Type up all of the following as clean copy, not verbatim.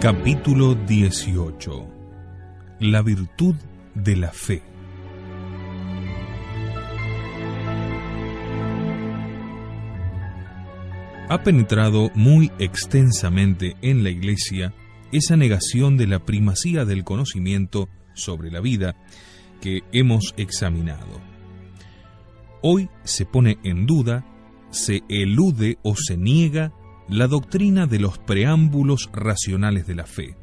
Capítulo 18. La virtud de la fe. Ha penetrado muy extensamente en la Iglesia esa negación de la primacía del conocimiento sobre la vida que hemos examinado. Hoy se pone en duda, se elude o se niega la doctrina de los preámbulos racionales de la fe,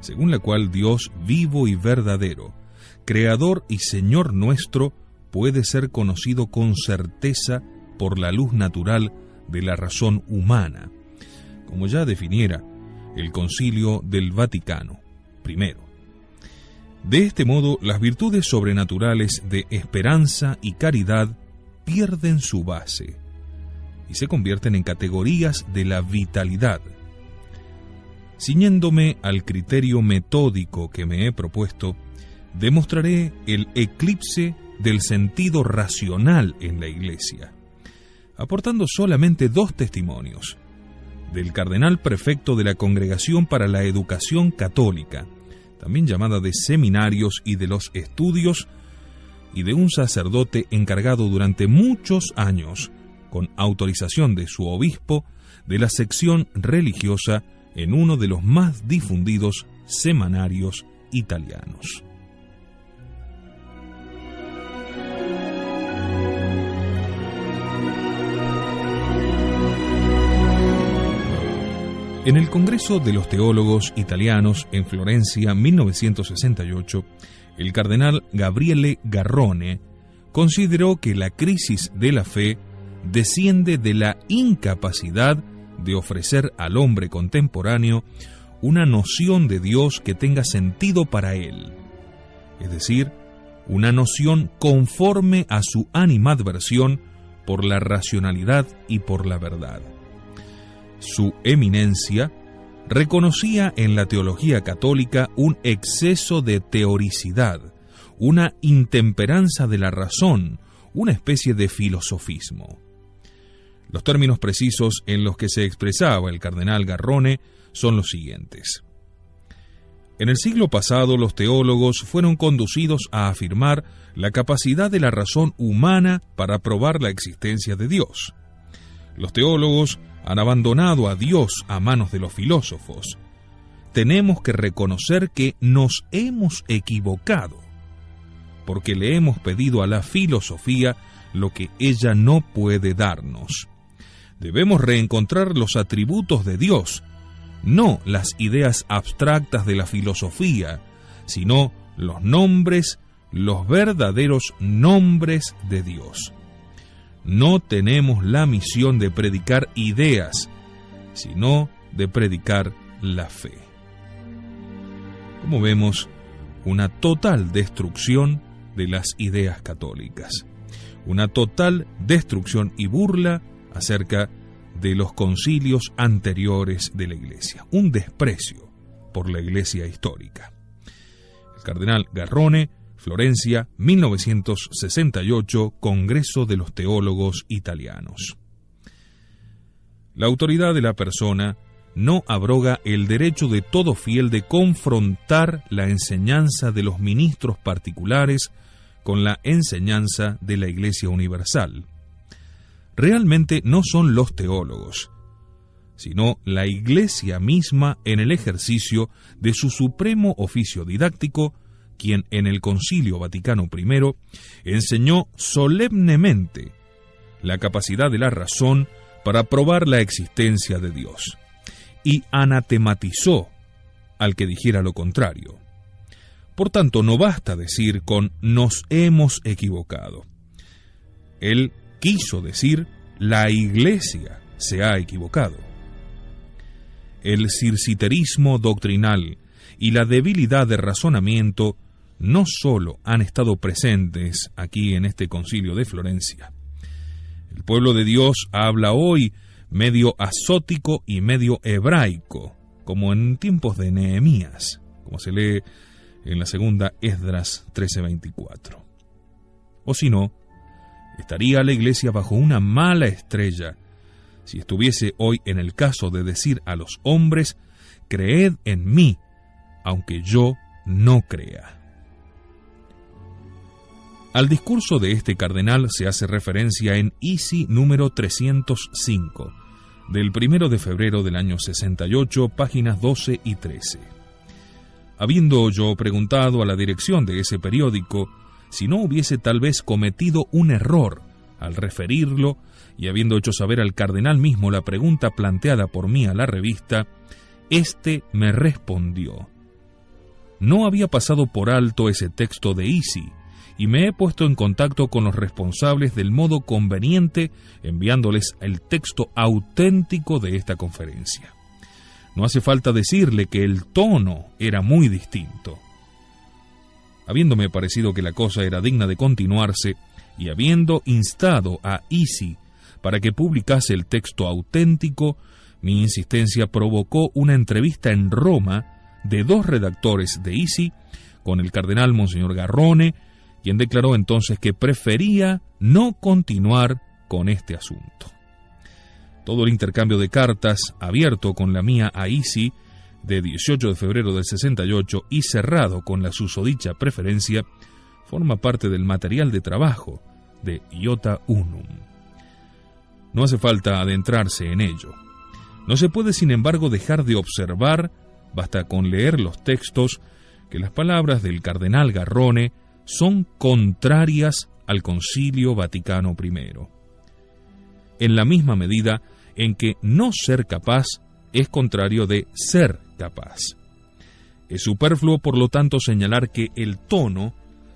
según la cual Dios vivo y verdadero, Creador y Señor nuestro, puede ser conocido con certeza por la luz natural de la razón humana, como ya definiera el Concilio del Vaticano I. De este modo, las virtudes sobrenaturales de esperanza y caridad pierden su base y se convierten en categorías de la vitalidad. Ciñéndome al criterio metódico que me he propuesto, demostraré el eclipse del sentido racional en la Iglesia, aportando solamente dos testimonios: del cardenal prefecto de la Congregación para la Educación Católica, también llamada de seminarios y de los estudios, y de un sacerdote encargado durante muchos años, con autorización de su obispo, de la sección religiosa en uno de los más difundidos semanarios italianos. En el Congreso de los Teólogos Italianos en Florencia, 1968, el cardenal Gabriele Garrone consideró que la crisis de la fe desciende de la incapacidad de ofrecer al hombre contemporáneo una noción de Dios que tenga sentido para él, es decir, una noción conforme a su animadversión por la racionalidad y por la verdad. Su eminencia reconocía en la teología católica un exceso de teoricidad, una intemperanza de la razón, una especie de filosofismo. Los términos precisos en los que se expresaba el cardenal Garrone son los siguientes. En el siglo pasado, los teólogos fueron conducidos a afirmar la capacidad de la razón humana para probar la existencia de Dios. Los teólogos han abandonado a Dios a manos de los filósofos. Tenemos que reconocer que nos hemos equivocado, porque le hemos pedido a la filosofía lo que ella no puede darnos. Debemos reencontrar los atributos de Dios, no las ideas abstractas de la filosofía, sino los nombres, los verdaderos nombres de Dios. No tenemos la misión de predicar ideas, sino de predicar la fe. Como vemos, una total destrucción de las ideas católicas, una total destrucción y burla acerca de los concilios anteriores de la Iglesia, un desprecio por la Iglesia histórica. El cardenal Garrone, Florencia, 1968, Congreso de los Teólogos Italianos. La autoridad de la persona no abroga el derecho de todo fiel de confrontar la enseñanza de los ministros particulares con la enseñanza de la Iglesia universal. Realmente no son los teólogos, sino la Iglesia misma en el ejercicio de su supremo oficio didáctico, quien en el Concilio Vaticano I enseñó solemnemente la capacidad de la razón para probar la existencia de Dios, y anatematizó al que dijera lo contrario. Por tanto, no basta decir con «nos hemos equivocado». Él quiso decir «la Iglesia se ha equivocado». El circiterismo doctrinal y la debilidad de razonamiento no solo han estado presentes aquí en este concilio de Florencia. El pueblo de Dios habla hoy medio asótico y medio hebraico, como en tiempos de Nehemías, como se lee en la segunda Esdras 13:24. O si no, estaría la Iglesia bajo una mala estrella si estuviese hoy en el caso de decir a los hombres creed en mí, aunque yo no crea. Al discurso de este cardenal se hace referencia en ISI número 305, del 1 de febrero del año 68, páginas 12 y 13. Habiendo yo preguntado a la dirección de ese periódico si no hubiese tal vez cometido un error al referirlo, y habiendo hecho saber al cardenal mismo la pregunta planteada por mí a la revista, éste me respondió: no había pasado por alto ese texto de ISI, y me he puesto en contacto con los responsables del modo conveniente, enviándoles el texto auténtico de esta conferencia. No hace falta decirle que el tono era muy distinto. Habiéndome parecido que la cosa era digna de continuarse, y habiendo instado a ISI para que publicase el texto auténtico, mi insistencia provocó una entrevista en Roma de 2 redactores de ISI con el cardenal Monseñor Garrone, quien declaró entonces que prefería no continuar con este asunto. Todo el intercambio de cartas, abierto con la mía a ISI, de 18 de febrero del 68 y cerrado con la susodicha preferencia, forma parte del material de trabajo de Iota Unum. No hace falta adentrarse en ello. No se puede, sin embargo, dejar de observar, basta con leer los textos, que las palabras del cardenal Garrone son contrarias al Concilio Vaticano I, en la misma medida en que no ser capaz es contrario de ser capaz. Es superfluo, por lo tanto, señalar que el tono,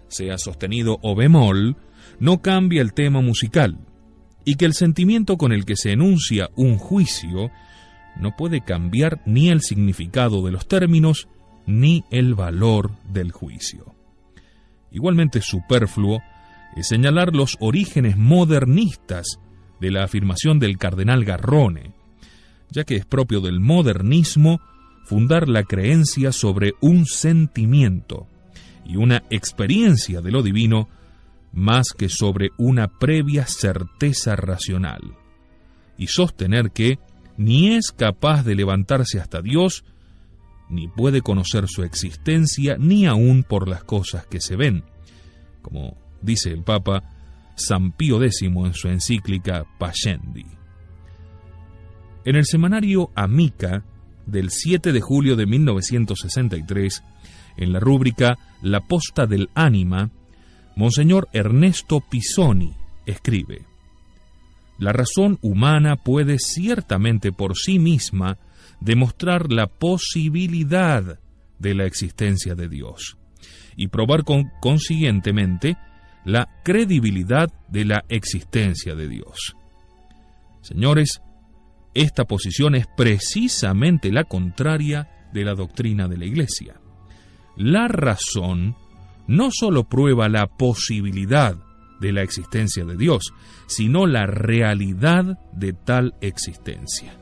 sea sostenido o bemol, no cambia el tema musical, y que el sentimiento con el que se enuncia un juicio no puede cambiar ni el significado de los términos ni el valor del juicio. Igualmente superfluo es señalar los orígenes modernistas de la afirmación del cardenal Garrone, ya que es propio del modernismo fundar la creencia sobre un sentimiento y una experiencia de lo divino más que sobre una previa certeza racional, y sostener que ni es capaz de levantarse hasta Dios, ni puede conocer su existencia, ni aún por las cosas que se ven, como dice el Papa San Pío X en su encíclica Pascendi. En el semanario Amica del 7 de julio de 1963, en la rúbrica La posta del ánima, Monseñor Ernesto Pisoni escribe: la razón humana puede ciertamente por sí misma demostrar la posibilidad de la existencia de Dios y probar consiguientemente la credibilidad de la existencia de Dios. Señores, esta posición es precisamente la contraria de la doctrina de la Iglesia. La razón no solo prueba la posibilidad de la existencia de Dios, sino la realidad de tal existencia.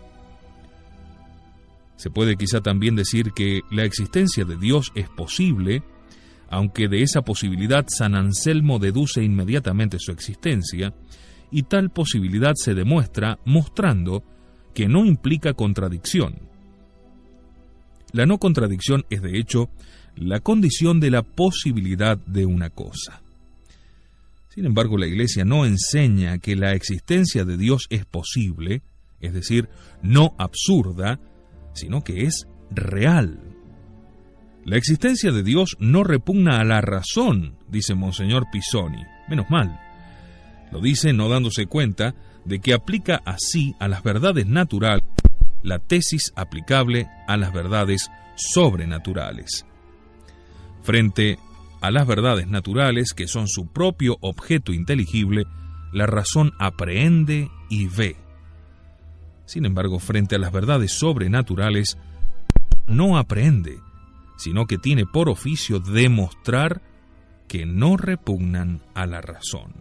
Se puede quizá también decir que la existencia de Dios es posible, aunque de esa posibilidad San Anselmo deduce inmediatamente su existencia, y tal posibilidad se demuestra mostrando que no implica contradicción. La no contradicción es, de hecho, la condición de la posibilidad de una cosa. Sin embargo, la Iglesia no enseña que la existencia de Dios es posible, es decir, no absurda, sino que es real. La existencia de Dios no repugna a la razón, dice Monseñor Pisoni. Menos mal. Lo dice no dándose cuenta de que aplica así a las verdades naturales la tesis aplicable a las verdades sobrenaturales. Frente a las verdades naturales, que son su propio objeto inteligible, la razón aprehende y ve. Sin embargo, frente a las verdades sobrenaturales, no aprehende, sino que tiene por oficio demostrar que no repugnan a la razón.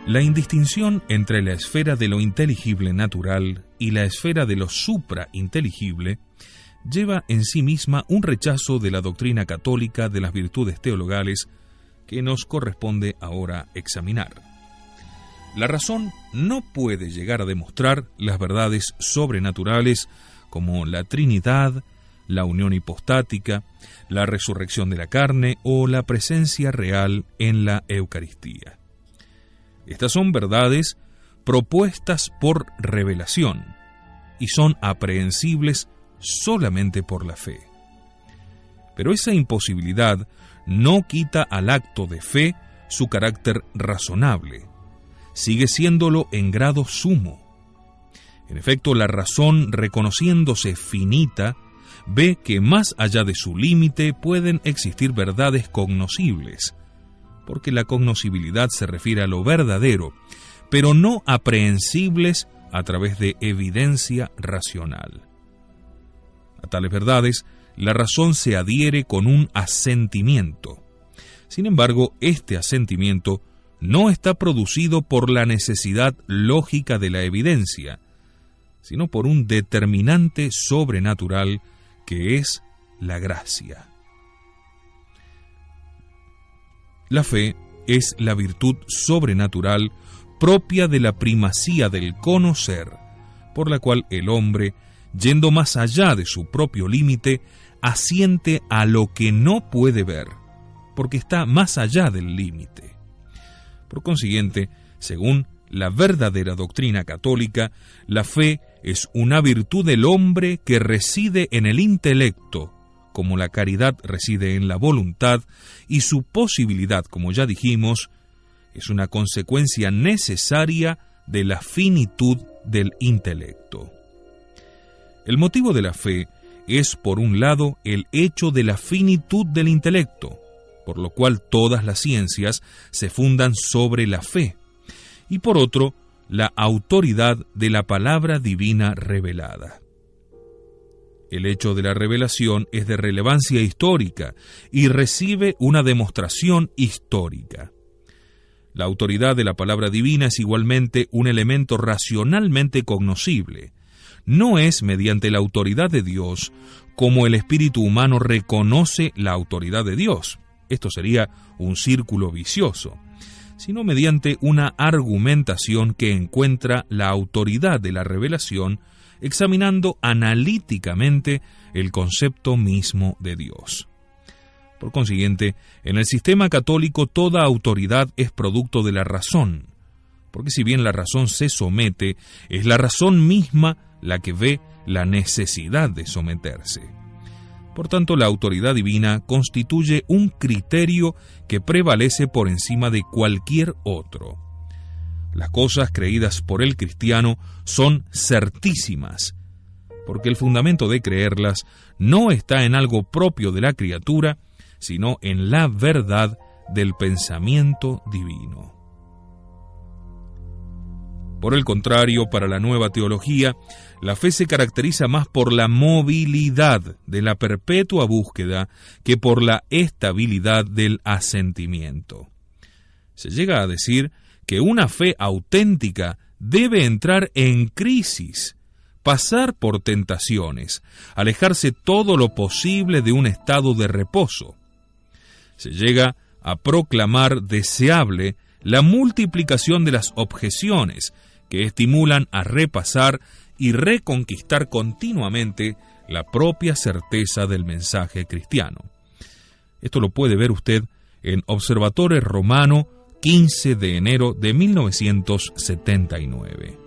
La indistinción entre la esfera de lo inteligible natural y la esfera de lo suprainteligible lleva en sí misma un rechazo de la doctrina católica de las virtudes teologales que nos corresponde ahora examinar. La razón no puede llegar a demostrar las verdades sobrenaturales como la Trinidad, la unión hipostática, la resurrección de la carne o la presencia real en la Eucaristía. Estas son verdades propuestas por revelación y son aprehensibles solamente por la fe. Pero esa imposibilidad no quita al acto de fe su carácter razonable. Sigue siéndolo en grado sumo. En efecto, la razón, reconociéndose finita, ve que más allá de su límite pueden existir verdades cognoscibles, porque la cognoscibilidad se refiere a lo verdadero, pero no aprehensibles a través de evidencia racional. A tales verdades, la razón se adhiere con un asentimiento. Sin embargo, este asentimiento no está producido por la necesidad lógica de la evidencia, sino por un determinante sobrenatural que es la gracia. La fe es la virtud sobrenatural propia de la primacía del conocer, por la cual el hombre, yendo más allá de su propio límite, asiente a lo que no puede ver, porque está más allá del límite. Por consiguiente, según la verdadera doctrina católica, la fe es una virtud del hombre que reside en el intelecto, como la caridad reside en la voluntad, y su posibilidad, como ya dijimos, es una consecuencia necesaria de la finitud del intelecto. El motivo de la fe es, por un lado, el hecho de la finitud del intelecto, por lo cual todas las ciencias se fundan sobre la fe, y por otro, la autoridad de la palabra divina revelada. El hecho de la revelación es de relevancia histórica y recibe una demostración histórica. La autoridad de la palabra divina es igualmente un elemento racionalmente cognoscible. No es mediante la autoridad de Dios como el espíritu humano reconoce la autoridad de Dios. Esto sería un círculo vicioso, sino mediante una argumentación que encuentra la autoridad de la revelación examinando analíticamente el concepto mismo de Dios. Por consiguiente, en el sistema católico toda autoridad es producto de la razón, porque si bien la razón se somete, es la razón misma la que ve la necesidad de someterse. Por tanto, la autoridad divina constituye un criterio que prevalece por encima de cualquier otro. Las cosas creídas por el cristiano son certísimas, porque el fundamento de creerlas no está en algo propio de la criatura, sino en la verdad del pensamiento divino. Por el contrario, para la nueva teología, la fe se caracteriza más por la movilidad de la perpetua búsqueda que por la estabilidad del asentimiento. Se llega a decir que una fe auténtica debe entrar en crisis, pasar por tentaciones, alejarse todo lo posible de un estado de reposo. Se llega a proclamar deseable la multiplicación de las objeciones que estimulan a repasar y reconquistar continuamente la propia certeza del mensaje cristiano. Esto lo puede ver usted en Observatore Romano, 15 de enero de 1979.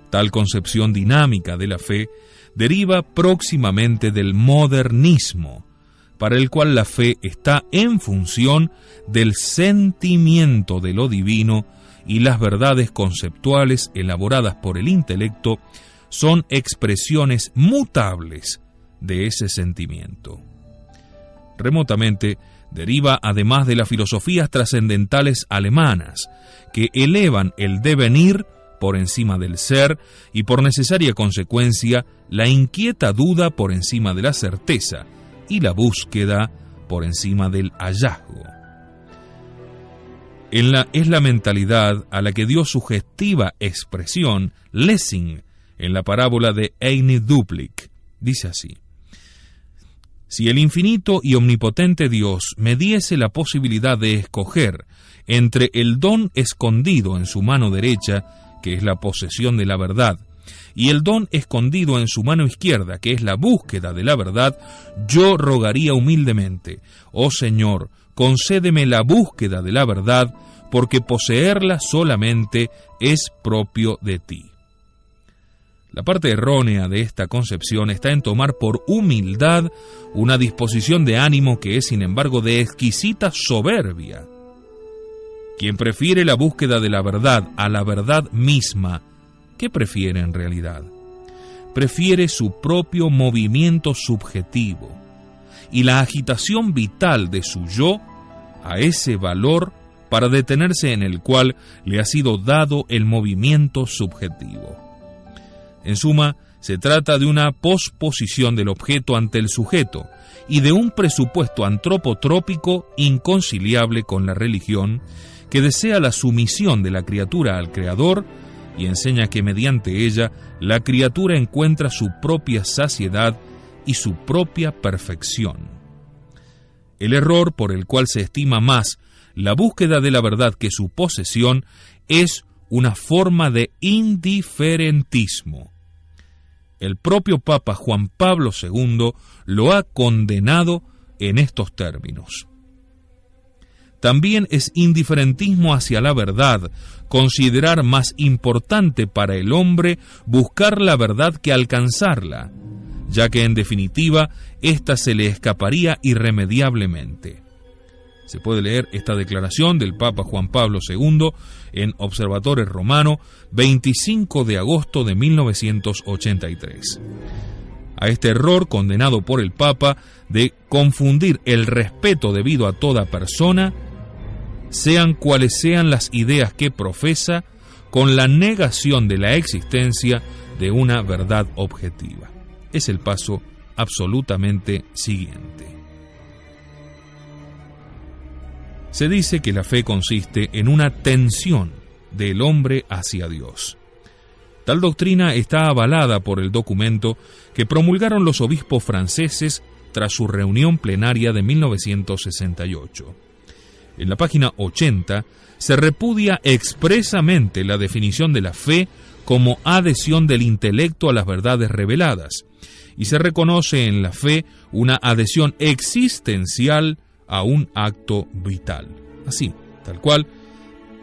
Tal concepción dinámica de la fe deriva próximamente del modernismo, para el cual la fe está en función del sentimiento de lo divino y las verdades conceptuales elaboradas por el intelecto son expresiones mutables de ese sentimiento. Remotamente, deriva además de las filosofías trascendentales alemanas, que elevan el devenir por encima del ser y por necesaria consecuencia la inquieta duda por encima de la certeza y la búsqueda por encima del hallazgo. Es la mentalidad a la que dio sugestiva expresión Lessing en la parábola de Eine Duplik. Dice así: Si el infinito y omnipotente Dios me diese la posibilidad de escoger entre el don escondido en su mano derecha, que es la posesión de la verdad, y el don escondido en su mano izquierda, que es la búsqueda de la verdad, yo rogaría humildemente: oh Señor, concédeme la búsqueda de la verdad, porque poseerla solamente es propio de ti. La parte errónea de esta concepción está en tomar por humildad una disposición de ánimo que es, sin embargo, de exquisita soberbia. Quien prefiere la búsqueda de la verdad a la verdad misma, ¿qué prefiere en realidad? Prefiere su propio movimiento subjetivo y la agitación vital de su yo a ese valor para detenerse en el cual le ha sido dado el movimiento subjetivo. En suma, se trata de una posposición del objeto ante el sujeto y de un presupuesto antropotrópico inconciliable con la religión, que desea la sumisión de la criatura al Creador y enseña que mediante ella la criatura encuentra su propia saciedad y su propia perfección. El error por el cual se estima más la búsqueda de la verdad que su posesión es una forma de indiferentismo. El propio Papa Juan Pablo II lo ha condenado en estos términos. También es indiferentismo hacia la verdad considerar más importante para el hombre buscar la verdad que alcanzarla, ya que en definitiva ésta se le escaparía irremediablemente. Se puede leer esta declaración del Papa Juan Pablo II en Observatore Romano, 25 de agosto de 1983. A este error condenado por el Papa de confundir el respeto debido a toda persona, sean cuales sean las ideas que profesa, con la negación de la existencia de una verdad objetiva. Es el paso absolutamente siguiente. Se dice que la fe consiste en una tensión del hombre hacia Dios. Tal doctrina está avalada por el documento que promulgaron los obispos franceses tras su reunión plenaria de 1968. En la página 80 se repudia expresamente la definición de la fe como adhesión del intelecto a las verdades reveladas, y se reconoce en la fe una adhesión existencial a un acto vital. Así, tal cual,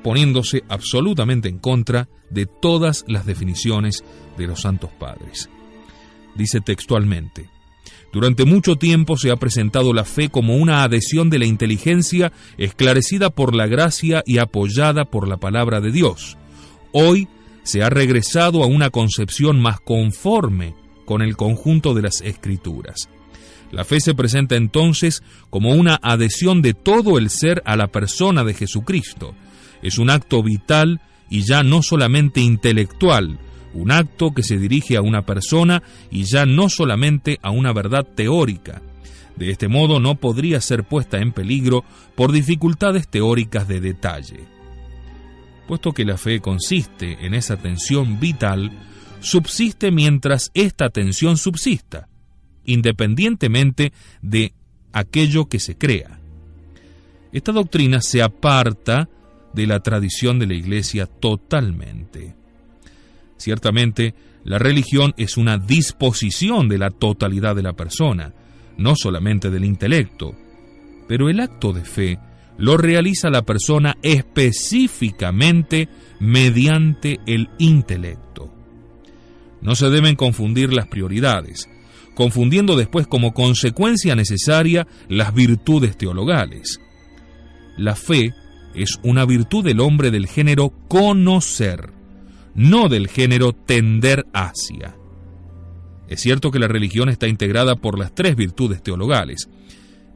poniéndose absolutamente en contra de todas las definiciones de los santos padres. Dice textualmente: durante mucho tiempo se ha presentado la fe como una adhesión de la inteligencia esclarecida por la gracia y apoyada por la palabra de Dios. Hoy se ha regresado a una concepción más conforme con el conjunto de las Escrituras. La fe se presenta entonces como una adhesión de todo el ser a la persona de Jesucristo. Es un acto vital y ya no solamente intelectual, un acto que se dirige a una persona y ya no solamente a una verdad teórica. De este modo no podría ser puesta en peligro por dificultades teóricas de detalle. Puesto que la fe consiste en esa tensión vital, subsiste mientras esta tensión subsista, independientemente de aquello que se crea. Esta doctrina se aparta de la tradición de la Iglesia totalmente. Ciertamente, la religión es una disposición de la totalidad de la persona, no solamente del intelecto, pero el acto de fe lo realiza la persona específicamente mediante el intelecto. No se deben confundir las prioridades, confundiendo después como consecuencia necesaria las virtudes teologales. La fe es una virtud del hombre del género conocer, no del género tender hacia. Es cierto que la religión está integrada por las tres virtudes teologales,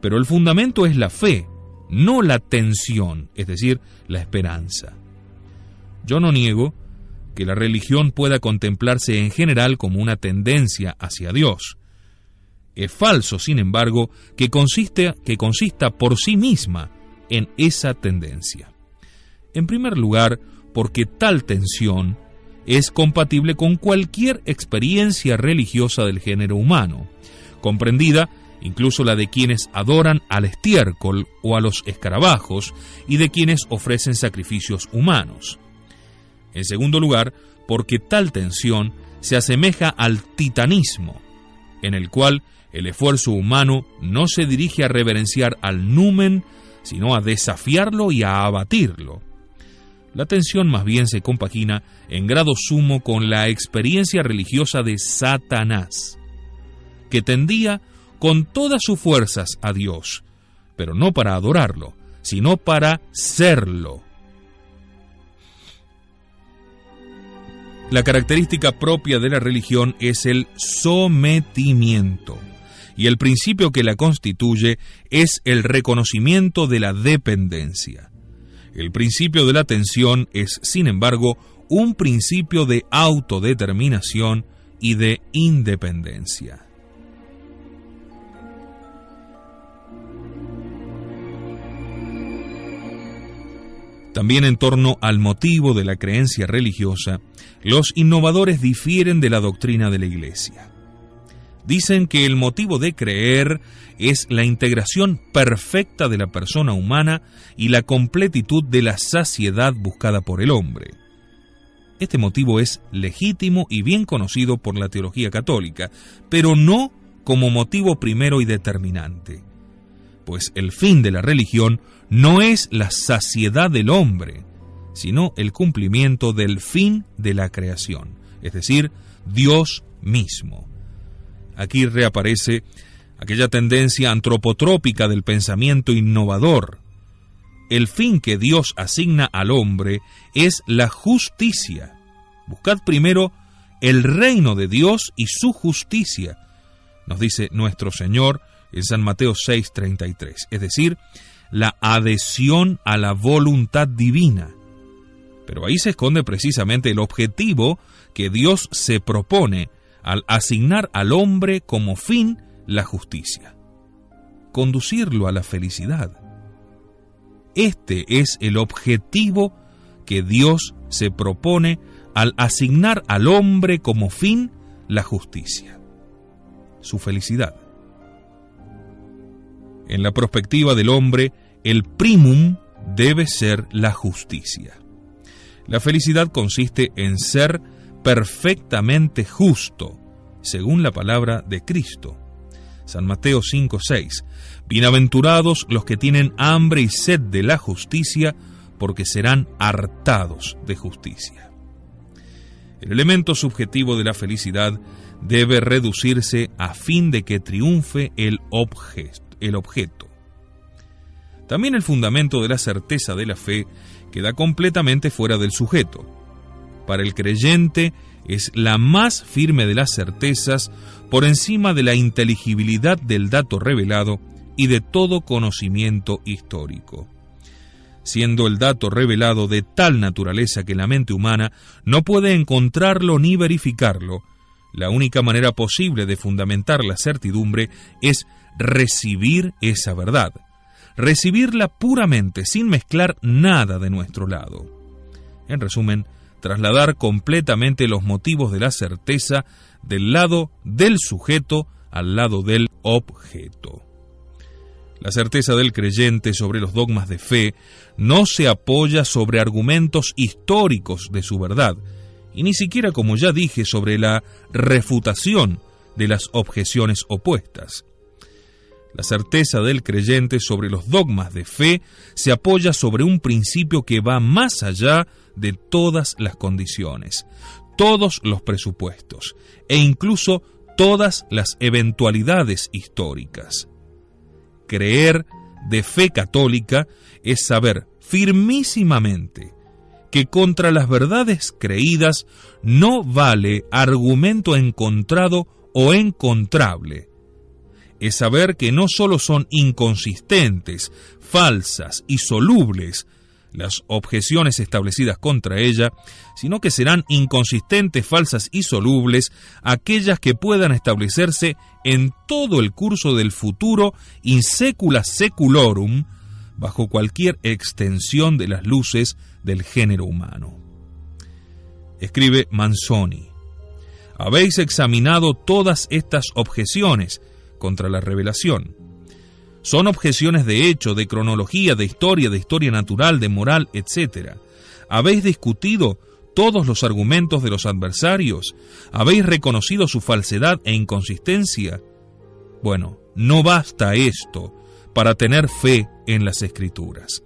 pero el fundamento es la fe, no la tensión, es decir, la esperanza. Yo no niego que la religión pueda contemplarse en general como una tendencia hacia Dios. Es falso, sin embargo, que consista por sí misma en esa tendencia. En primer lugar, porque tal tensión es compatible con cualquier experiencia religiosa del género humano, comprendida incluso la de quienes adoran al estiércol o a los escarabajos y de quienes ofrecen sacrificios humanos. En segundo lugar, porque tal tensión se asemeja al titanismo, en el cual el esfuerzo humano no se dirige a reverenciar al numen, sino a desafiarlo y a abatirlo. La tensión más bien se compagina en grado sumo con la experiencia religiosa de Satanás, que tendía con todas sus fuerzas a Dios, pero no para adorarlo, sino para serlo. La característica propia de la religión es el sometimiento, y el principio que la constituye es el reconocimiento de la dependencia. El principio de la tensión es, sin embargo, un principio de autodeterminación y de independencia. También en torno al motivo de la creencia religiosa, los innovadores difieren de la doctrina de la Iglesia. Dicen que el motivo de creer es la integración perfecta de la persona humana y la completitud de la saciedad buscada por el hombre. Este motivo es legítimo y bien conocido por la teología católica, pero no como motivo primero y determinante, pues el fin de la religión no es la saciedad del hombre, sino el cumplimiento del fin de la creación, es decir, Dios mismo. Aquí reaparece aquella tendencia antropotrópica del pensamiento innovador. El fin que Dios asigna al hombre es la justicia. Buscad primero el reino de Dios y su justicia, nos dice nuestro Señor en San Mateo 6:33, es decir, la adhesión a la voluntad divina. Pero ahí se esconde precisamente el objetivo que Dios se propone al asignar al hombre como fin la justicia: conducirlo a la felicidad. Este es el objetivo que Dios se propone al asignar al hombre como fin la justicia, su felicidad. En la perspectiva del hombre, el primum debe ser la justicia. La felicidad consiste en ser perfectamente justo, según la palabra de Cristo. San Mateo 5:6. Bienaventurados los que tienen hambre y sed de la justicia, porque serán hartados de justicia. El elemento subjetivo de la felicidad debe reducirse a fin de que triunfe el objeto. También el fundamento de la certeza de la fe queda completamente fuera del sujeto. Para el creyente es la más firme de las certezas, por encima de la inteligibilidad del dato revelado y de todo conocimiento histórico. Siendo el dato revelado de tal naturaleza que la mente humana no puede encontrarlo ni verificarlo, la única manera posible de fundamentar la certidumbre es recibir esa verdad, recibirla puramente, sin mezclar nada de nuestro lado. En resumen, trasladar completamente los motivos de la certeza del lado del sujeto al lado del objeto. La certeza del creyente sobre los dogmas de fe no se apoya sobre argumentos históricos de su verdad, y ni siquiera, como ya dije, sobre la refutación de las objeciones opuestas. La certeza del creyente sobre los dogmas de fe se apoya sobre un principio que va más allá de todas las condiciones, todos los presupuestos e incluso todas las eventualidades históricas. Creer de fe católica es saber firmísimamente que contra las verdades creídas no vale argumento encontrado o encontrable. Es saber que no solo son inconsistentes, falsas y solubles las objeciones establecidas contra ella, sino que serán inconsistentes, falsas y solubles aquellas que puedan establecerse en todo el curso del futuro in secula seculorum, bajo cualquier extensión de las luces del género humano. Escribe Manzoni: habéis examinado todas estas objeciones contra la revelación. Son objeciones de hecho, de cronología, de historia natural, de moral, etc. ¿Habéis discutido todos los argumentos de los adversarios? ¿Habéis reconocido su falsedad e inconsistencia? Bueno, no basta esto para tener fe en las Escrituras.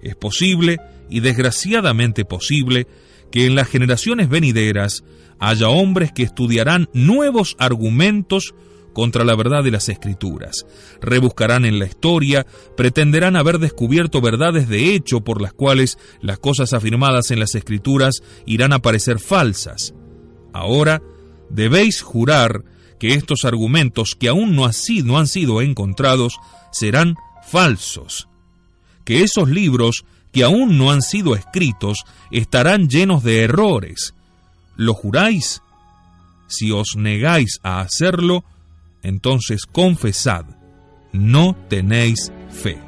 Es posible, y desgraciadamente posible, que en las generaciones venideras haya hombres que estudiarán nuevos argumentos contra la verdad de las Escrituras, rebuscarán en la historia, pretenderán haber descubierto verdades de hecho por las cuales las cosas afirmadas en las Escrituras irán a parecer falsas. Ahora, debéis jurar que estos argumentos que aún no han sido encontrados serán falsos, que esos libros que aún no han sido escritos estarán llenos de errores. ¿Lo juráis? Si os negáis a hacerlo, entonces confesad, no tenéis fe.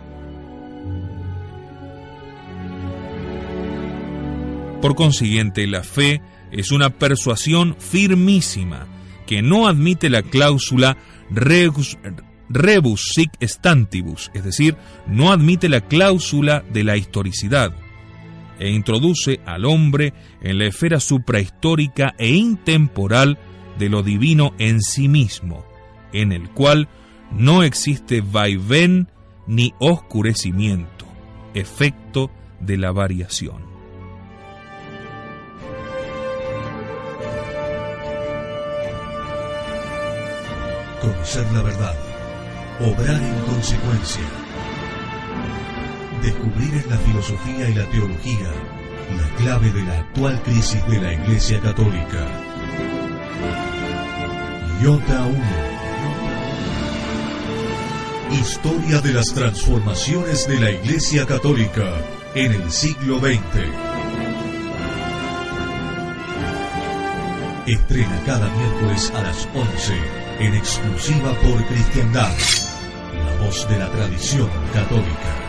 Por consiguiente, la fe es una persuasión firmísima que no admite la cláusula rebus sic stantibus, es decir, no admite la cláusula de la historicidad, e introduce al hombre en la esfera suprahistórica e intemporal de lo divino en sí mismo, en el cual no existe vaivén ni oscurecimiento, efecto de la variación. Conocer la verdad, obrar en consecuencia, descubrir en la filosofía y la teología la clave de la actual crisis de la Iglesia Católica. Iota 1. Historia de las transformaciones de la Iglesia Católica en el siglo XX. Estrena cada miércoles a las 11 en exclusiva por Cristiandad, la voz de la tradición católica.